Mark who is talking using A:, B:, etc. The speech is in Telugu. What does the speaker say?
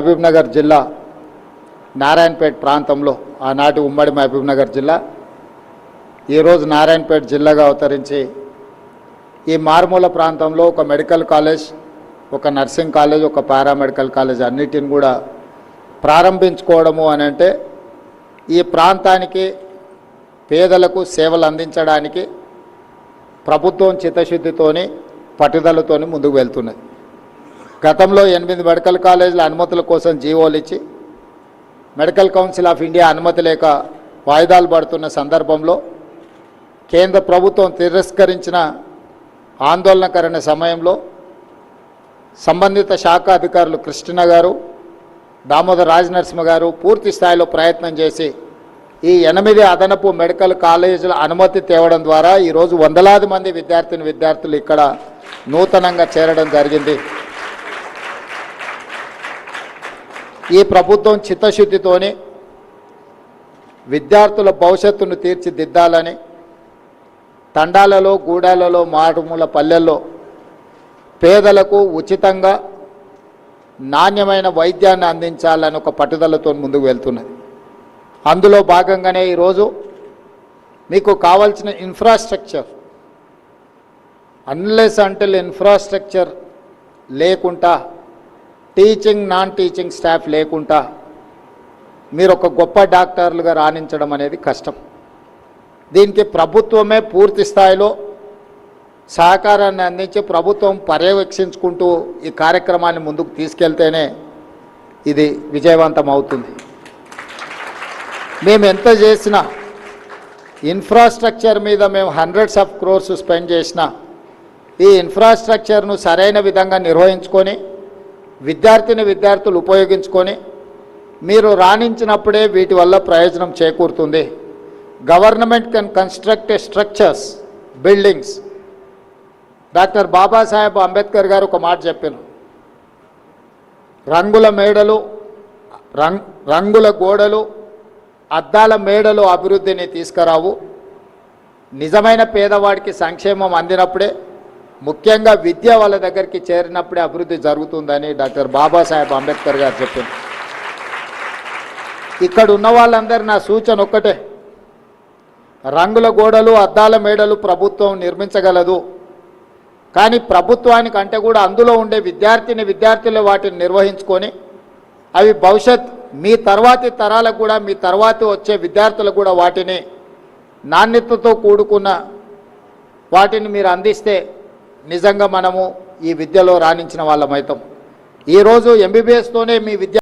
A: మహబూబ్నగర్ జిల్లా నారాయణపేట ప్రాంతంలో ఆనాటి ఉమ్మడి మహబూబ్నగర్ జిల్లా ఈరోజు నారాయణపేట జిల్లాగా అవతరించి ఈ మారుమూల ప్రాంతంలో ఒక మెడికల్ కాలేజ్, ఒక నర్సింగ్ కాలేజ్, ఒక పారామెడికల్ కాలేజ్ అన్నిటిని కూడా ప్రారంభించుకోవడము అని అంటే ఈ ప్రాంతానికి పేదలకు సేవలు అందించడానికి ప్రభుత్వం చిత్తశుద్ధితోని పట్టుదలతోని ముందుకు వెళ్తున్నది. గతంలో 8 మెడికల్ కాలేజీల అనుమతుల కోసం జీవోలు ఇచ్చి మెడికల్ కౌన్సిల్ ఆఫ్ ఇండియా అనుమతి లేక వాయిదాలు పడుతున్న సందర్భంలో కేంద్ర ప్రభుత్వం తిరస్కరించిన ఆందోళనకరణ సమయంలో సంబంధిత శాఖ అధికారులు కృష్ణ గారు, దామోదర్ రాజనరసింహ గారు పూర్తి స్థాయిలో ప్రయత్నం చేసి ఈ 8 అదనపు మెడికల్ కాలేజీల అనుమతి తేవడం ద్వారా ఈరోజు వందలాది మంది విద్యార్థులు ఇక్కడ నూతనంగా చేరడం జరిగింది. ఈ ప్రభుత్వం చిత్తశుద్ధితోని విద్యార్థుల భవిష్యత్తును తీర్చిదిద్దాలని తండాలలో, గూడాలలో, మారుమూల పల్లెల్లో పేదలకు ఉచితంగా నాణ్యమైన వైద్యాన్ని అందించాలని ఒక పట్టుదలతో ముందుకు వెళ్తున్నది. అందులో భాగంగానే ఈరోజు మీకు కావాల్సిన ఇన్ఫ్రాస్ట్రక్చర్, అన్లెస్ అంటిల్ ఇన్ఫ్రాస్ట్రక్చర్ లేకుండా, టీచింగ్ నాన్ టీచింగ్ స్టాఫ్ లేకుండా మీరు ఒక గొప్ప డాక్టర్లుగా రాణించడం అనేది కష్టం. దీనికి ప్రభుత్వమే పూర్తి స్థాయిలో సహకారాన్ని అందించి ప్రభుత్వం పర్యవేక్షించుకుంటూ ఈ కార్యక్రమాన్ని ముందుకు తీసుకెళ్తేనే ఇది విజయవంతం అవుతుంది. మేము ఎంత చేసినా ఇన్ఫ్రాస్ట్రక్చర్ మీద మేము హండ్రెడ్స్ ఆఫ్ క్రోర్స్ స్పెండ్ చేసినా ఈ ఇన్ఫ్రాస్ట్రక్చర్ను సరైన విధంగా నిర్వహించుకొని విద్యార్థులు ఉపయోగించుకొని మీరు రాణించినప్పుడే వీటి వల్ల ప్రయోజనం చేకూరుతుంది. Government can construct structures, buildings. Doctor Babasaheb Ambedkar గారు ఒక మాట చెప్పారు, రంగుల గోడలు, అద్దాల మేడలు అభివృద్ధిని తీసుకురావు. నిజమైన పేదవాడికి సంక్షేమం అందినప్పుడే, ముఖ్యంగా విద్య వాళ్ళ దగ్గరికి చేరినప్పుడే అభివృద్ధి జరుగుతుందని డాక్టర్ బాబాసాహెబ్ అంబేద్కర్ గారు చెప్పారు. ఇక్కడ ఉన్న వాళ్ళందరూ నా సూచన ఒక్కటే, రంగుల గోడలు, అద్దాల మేడలు ప్రభుత్వం నిర్మించగలదు. కానీ ప్రభుత్వానికి అంటే కూడా అందులో ఉండే విద్యార్థులు వాటిని నిర్వహించుకొని అవి భవిష్యత్ మీ తర్వాతి తరాలకు కూడా, మీ తర్వాతి వచ్చే విద్యార్థులకు కూడా వాటిని నాణ్యతతో కూడుకున్న వాటిని మీరు అందిస్తే నిజంగా మనము ఈ విద్యలో రాణించిన వాళ్ళమవుతాం. ఈరోజు ఎంబీబీఎస్తోనే మీ